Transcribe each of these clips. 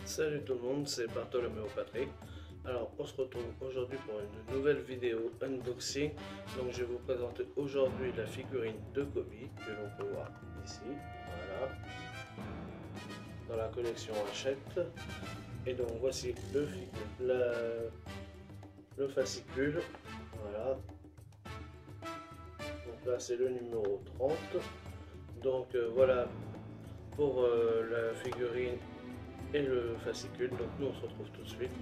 Salut tout le monde, c'est Bartholoméo Patrick. Alors on se retrouve aujourd'hui pour une nouvelle vidéo unboxing. Donc je vais vous présenter aujourd'hui la figurine de Kobe que l'on peut voir ici. Voilà. Dans la collection Hachette. Et donc voici le fascicule. Voilà. Donc là c'est le numéro 30. Donc voilà pour la figurine et le fascicule. Donc nous on se retrouve tout de suite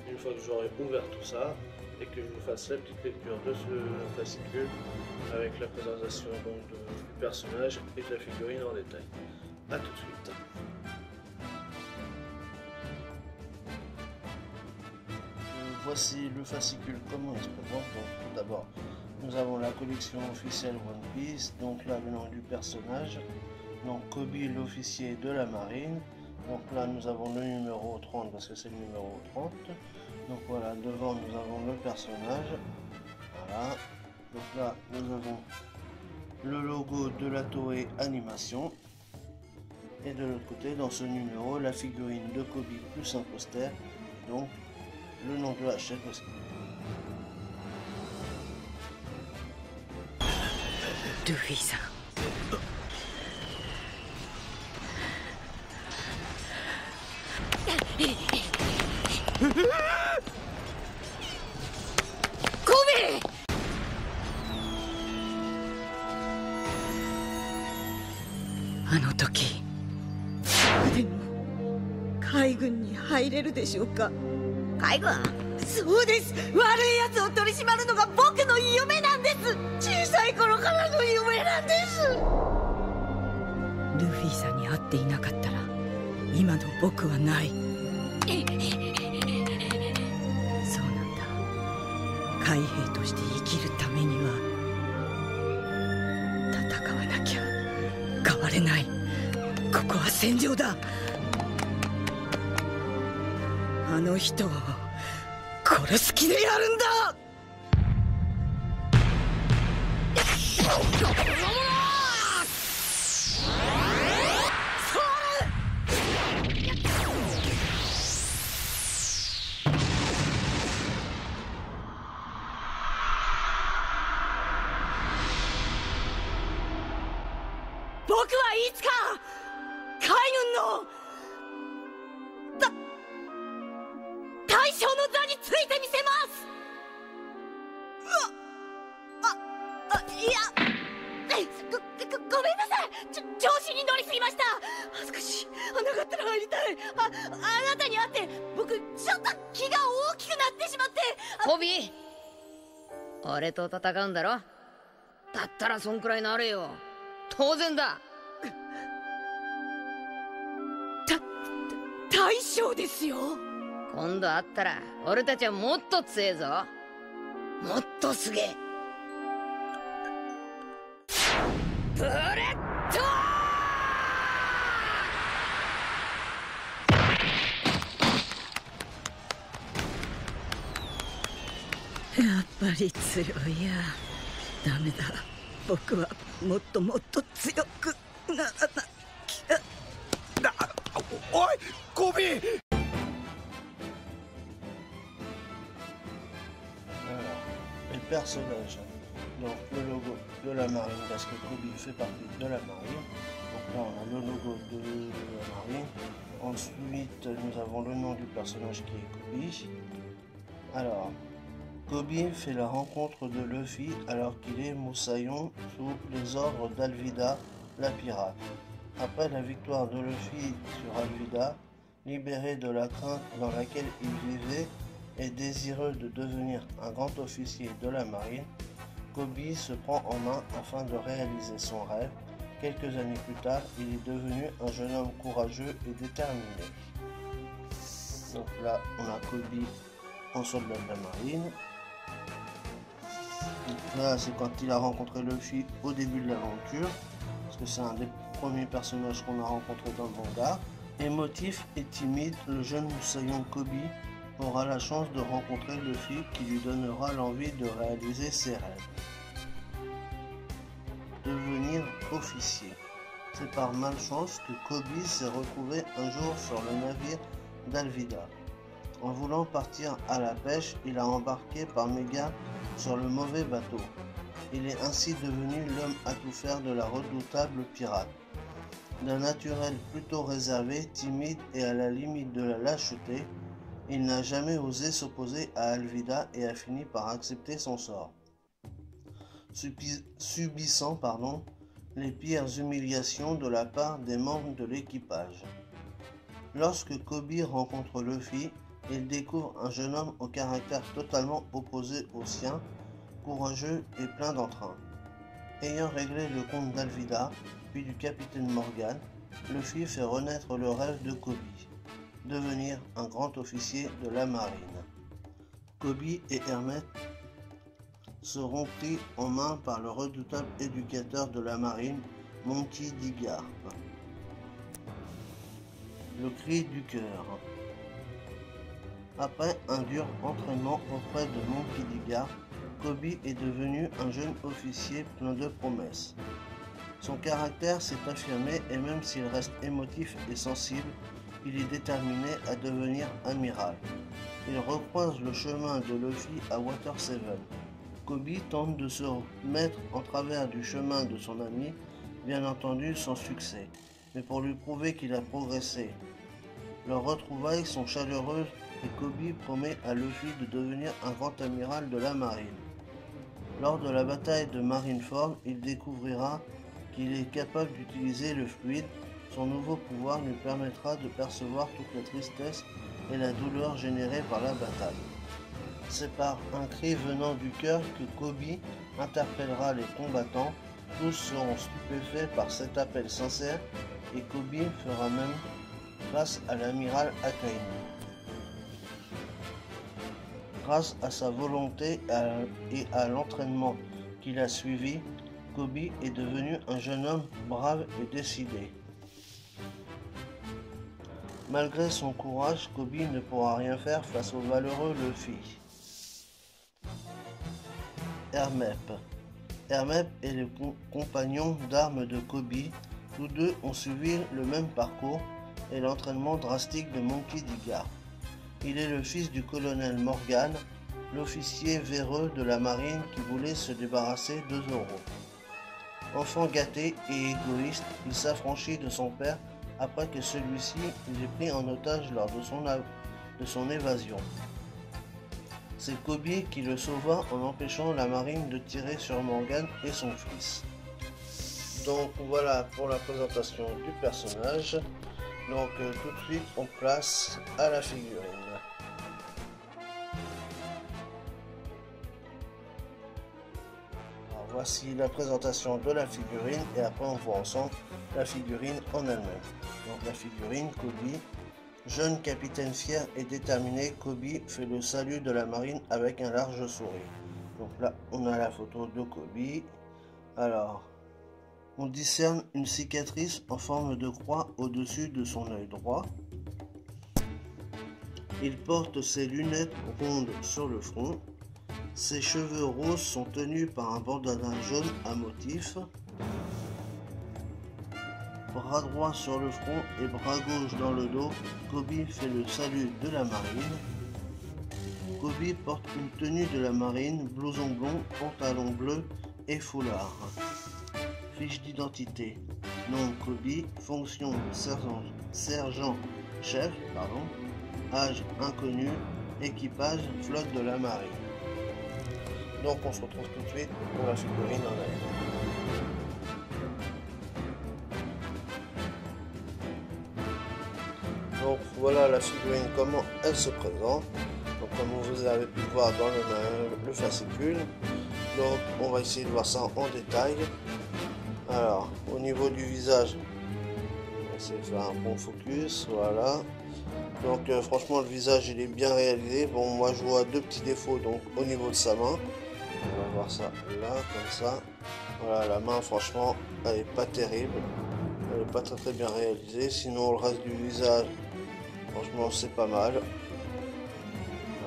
une fois que j'aurai ouvert tout ça et que je vous fasse la petite lecture de ce fascicule avec la présentation donc du personnage et de la figurine en détail. A tout de suite. Voici le fascicule comment il se présente. Donc tout d'abord nous avons la collection officielle One Piece, donc là le nom du personnage, donc Kobe l'officier de la marine. Donc là nous avons le numéro 30 parce que c'est le numéro 30. Donc voilà, devant nous avons le personnage. Voilà. Donc là nous avons le logo de la Toei Animation. Et de l'autre côté, dans ce numéro, la figurine de Kobe plus un poster. Donc le nom de Hachette aussi. Luffy-san. Kobe! あの時でも海軍に入れるでしょうか。海軍？そうです。悪い奴を取り締まるのが僕の夢なんです。小さい頃からの夢なんです。ルフィさんに会っていなかったら今の僕はない。そうなんだ。海兵として生きるためには戦わなきゃ変われない。ここは戦場だ。あの人を殺す気でやるんだ。僕はいつか海軍の大将の座についてみせます。いや、ごめんなさい。調子に乗りすぎました。恥ずかしい。穴があったら入りたい。あなたに会って僕ちょっと気が大きくなってしまって。コビー、俺と戦うんだろ。だったらそんくらいなれよ。当然だ。大将ですよ。今度会ったら俺たちはもっと強えぞ。もっとすげえ。ブレッドやっぱり強いや。ダメだ。僕はもっともっと強くならなきゃ。おい、コビー！ Les personnages, donc le logo de la marine parce que Kobe fait partie de la marine. Donc là on a le logo de la marine. Ensuite nous avons le nom du personnage qui est Kobe. Alors Kobe fait la rencontre de Luffy alors qu'il est Moussaillon sous les ordres d'Alvida, la pirate. Après la victoire de Luffy sur Alvida, libéré de la crainte dans laquelle il vivait et désireux de devenir un grand officier de la marine, Kobe se prend en main afin de réaliser son rêve. Quelques années plus tard, il est devenu un jeune homme courageux et déterminé. Donc là, on a Kobe en soldat de la marine. Donc là, c'est quand il a rencontré Luffy au début de l'aventure, parce que c'est un des premiers personnages qu'on a rencontré dans le manga. Émotif et timide, le jeune moussaillon Kobe aura la chance de rencontrer Luffy qui lui donnera l'envie de réaliser ses rêves. Devenir officier. C'est par malchance que Kobe s'est retrouvé un jour sur le navire d'Alvida. En voulant partir à la pêche, il a embarqué par mégarde sur le mauvais bateau. Il est ainsi devenu l'homme à tout faire de la redoutable pirate. D'un naturel plutôt réservé, timide et à la limite de la lâcheté, il n'a jamais osé s'opposer à Alvida et a fini par accepter son sort, subissant les pires humiliations de la part des membres de l'équipage. Lorsque Koby rencontre Luffy, il découvre un jeune homme au caractère totalement opposé au sien, courageux et plein d'entrain. Ayant réglé le compte d'Alvida, puis du capitaine Morgan, Luffy fait renaître le rêve de Koby, devenir un grand officier de la marine. Koby et Hermès seront pris en main par le redoutable éducateur de la marine, Monkey D. Garp. Le cri du cœur. Après un dur entraînement auprès de Monkey D. Garp, Koby est devenu un jeune officier plein de promesses. Son caractère s'est affirmé et même s'il reste émotif et sensible, il est déterminé à devenir amiral. Il recroise le chemin de Luffy à Water 7. Koby tente de se mettre en travers du chemin de son ami, bien entendu sans succès, mais pour lui prouver qu'il a progressé. Leurs retrouvailles sont chaleureuses et Koby promet à Luffy de devenir un grand amiral de la marine. Lors de la bataille de Marineford, il découvrira qu'il est capable d'utiliser le fluide. Son nouveau pouvoir lui permettra de percevoir toute la tristesse et la douleur générée par la bataille. C'est par un cri venant du cœur que Koby interpellera les combattants. Tous seront stupéfaits par cet appel sincère et Koby fera même face à l'amiral Akainu. Grâce à sa volonté et à l'entraînement qu'il a suivi, Koby est devenu un jeune homme brave et décidé. Malgré son courage, Koby ne pourra rien faire face au valeureux Luffy. Hermès. Hermès est le compagnon d'armes de Koby. Tous deux ont suivi le même parcours et l'entraînement drastique de Monkey D. Garp. Il est le fils du colonel Morgan, l'officier véreux de la marine qui voulait se débarrasser de Zoro. Enfant gâté et égoïste, il s'affranchit de son père après que celui-ci l'ait pris en otage lors de son évasion. C'est Koby qui le sauva en empêchant la marine de tirer sur Morgan et son fils. Donc voilà pour la présentation du personnage. Donc tout de suite on place à la figurine. Alors, voici la présentation de la figurine et après on voit ensemble la figurine en elle-même. Donc la figurine Koby, jeune capitaine fier et déterminé, Koby fait le salut de la marine avec un large sourire. Donc là on a la photo de Koby. Alors on discerne une cicatrice en forme de croix au-dessus de son œil droit. Il porte ses lunettes rondes sur le front. Ses cheveux roses sont tenus par un bandana jaune à motif. Bras droit sur le front et bras gauche dans le dos, Koby fait le salut de la marine. Koby porte une tenue de la marine, blouson blond, pantalon bleu et foulard. Fiche d'identité. Nom Koby, fonction de sergent-chef, âge inconnu, équipage, flotte de la marine. Donc on se retrouve tout de suite pour la figurine en elle. Donc voilà la figurine, comment elle se présente. Donc comme vous avez pu le voir dans le fascicule. Donc on va essayer de voir ça en détail. Alors au niveau du visage, on va essayer de faire un bon focus, voilà. Donc franchement le visage il est bien réalisé. Bon moi je vois deux petits défauts donc au niveau de sa main. On va voir ça là comme ça. Voilà la main franchement elle est pas terrible. Elle est pas très bien réalisée. Sinon le reste du visage franchement c'est pas mal.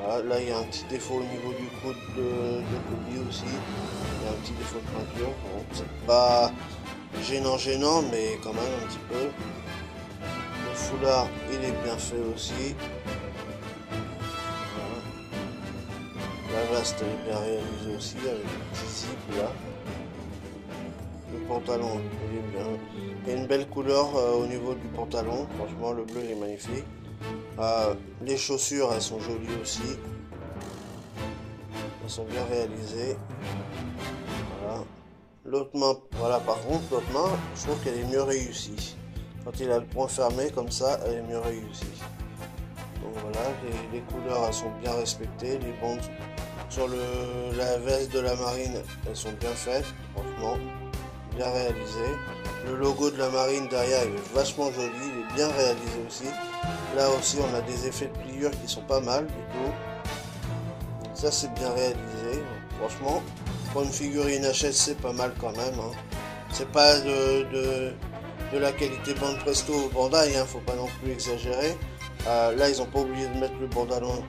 Voilà, là il y a un petit défaut au niveau du coude de Koby aussi. Il y a un petit défaut de peinture. Bon, c'est pas gênant mais quand même un petit peu. Le foulard il est bien fait aussi. La veste est bien réalisée aussi avec le petit zip là. Le pantalon il est bien. Il y a une belle couleur au niveau du pantalon. Franchement le bleu il est magnifique. Les chaussures elles sont jolies aussi. Elles sont bien réalisées. Voilà. L'autre main, voilà, par contre l'autre main je trouve qu'elle est mieux réussie. Quand il a le point fermé comme ça, elle est mieux réussie. Donc voilà, les couleurs elles sont bien respectées. Les bandes sur la veste de la marine, elles sont bien faites, franchement, bien réalisées. Le logo de la marine derrière il est vachement joli, il est bien réalisé aussi. Là aussi on a des effets de pliure qui sont pas mal du tout. Ça c'est bien réalisé, franchement. Pour une figurine Hachette c'est pas mal quand même. Hein. C'est pas de la qualité bande presto ou Bandai, hein, faut pas non plus exagérer. Là ils ont pas oublié de mettre le pantalon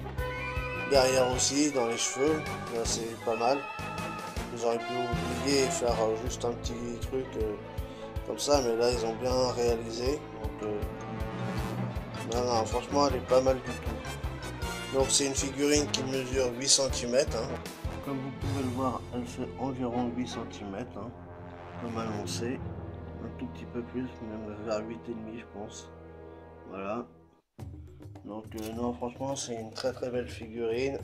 derrière aussi dans les cheveux, là c'est pas mal. Ils auraient pu oublier et faire juste un petit truc comme ça, mais là ils ont bien réalisé. Donc non, franchement elle est pas mal du tout. Donc c'est une figurine qui mesure 8 cm. Hein. Comme vous pouvez le voir, elle fait environ 8 cm, hein, comme annoncé. Un tout petit peu plus, même vers 8,5 je pense. Voilà. Donc non, franchement c'est une très belle figurine.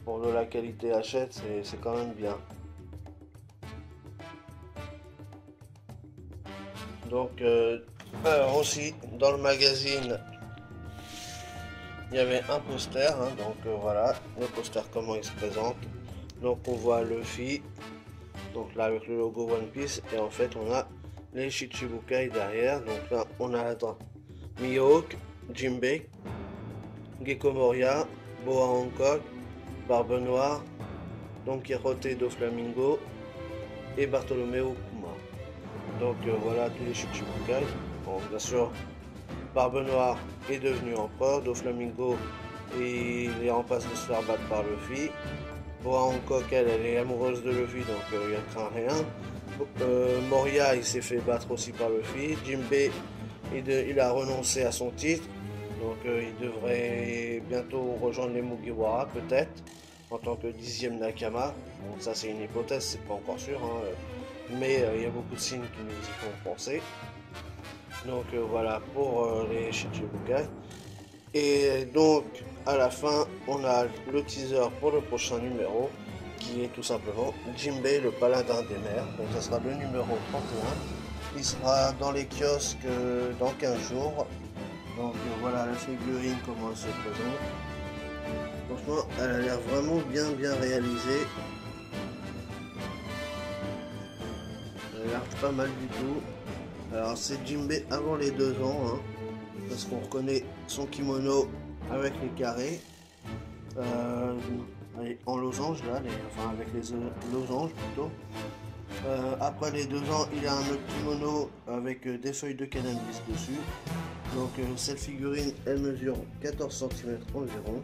Pour de la qualité Hachette, c'est quand même bien. Donc aussi dans le magazine il y avait un poster, hein, donc voilà le poster comment il se présente. Donc on voit Luffy, donc là avec le logo One Piece, et en fait on a les Shichibukai derrière. Donc là on a Mihawk, Jinbei, Gecko Moria, Boa Hancock, Barbe Noire, Don Quijote do Flamingo et Bartolomeo Kuma. Donc voilà tous les Shichibukai. Bon, bien sûr Barbe Noire est devenu empereur, do Flamingo il est en passe de se faire battre par Luffy. Boa Hancock elle est amoureuse de Luffy, donc il ne craint rien. Moria il s'est fait battre aussi par Luffy. Jinbei il a renoncé à son titre, donc il devrait bientôt rejoindre les Mugiwara peut-être en tant que 10e Nakama. Bon, ça c'est une hypothèse, c'est pas encore sûr, hein, mais il y a beaucoup de signes qui nous y font penser. Donc voilà pour les Shichibukai. Et donc à la fin on a le teaser pour le prochain numéro qui est tout simplement Jinbei le paladin des mers. Donc ça sera le numéro 31. Il sera dans les kiosques dans 15 jours. Donc voilà la figurine comment elle se présente. Franchement elle a l'air vraiment bien réalisée. Elle a l'air pas mal du tout. Alors c'est Jinbei avant les 2 ans, hein, parce qu'on reconnaît son kimono avec les carrés, en losange là, enfin avec les losanges plutôt. Après les 2 ans, il a un autre kimono avec des feuilles de cannabis dessus. Donc cette figurine, elle mesure 14 cm environ.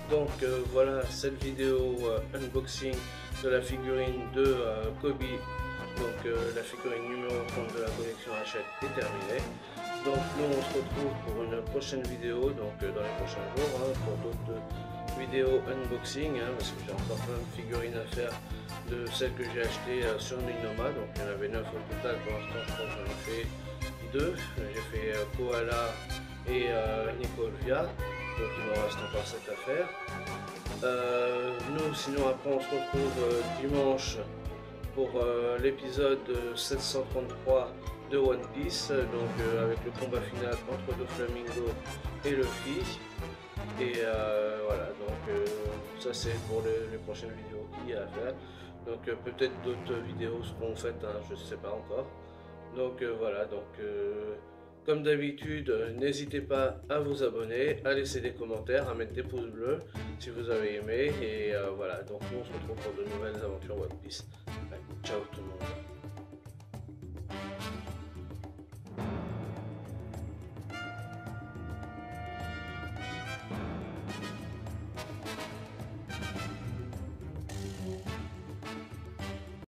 Donc voilà cette vidéo unboxing de la figurine de Kobe. Donc la figurine numéro 30 de la collection Hachette est terminée. Donc nous on se retrouve pour une prochaine vidéo, donc dans les prochains jours, hein, pour d'autres vidéos unboxing, hein, parce que j'ai encore plein de figurines à faire de celles que j'ai achetées sur Ninoma. Donc il y en avait 9 au total, pour l'instant je crois que j'en ai fait 2. J'ai fait Koala et Nicolvia, donc il me reste encore 7 à faire. Nous sinon après on se retrouve dimanche pour l'épisode 733 de One Piece, donc avec le combat final entre Doflamingo et Luffy. Et voilà, donc ça c'est pour les prochaines vidéos qu'il y a à faire. Donc peut-être d'autres vidéos seront faites, hein, je ne sais pas encore. Donc voilà, donc comme d'habitude, n'hésitez pas à vous abonner, à laisser des commentaires, à mettre des pouces bleus si vous avez aimé. Et voilà, donc nous on se retrouve pour de nouvelles aventures One Piece. Ciao tout le monde.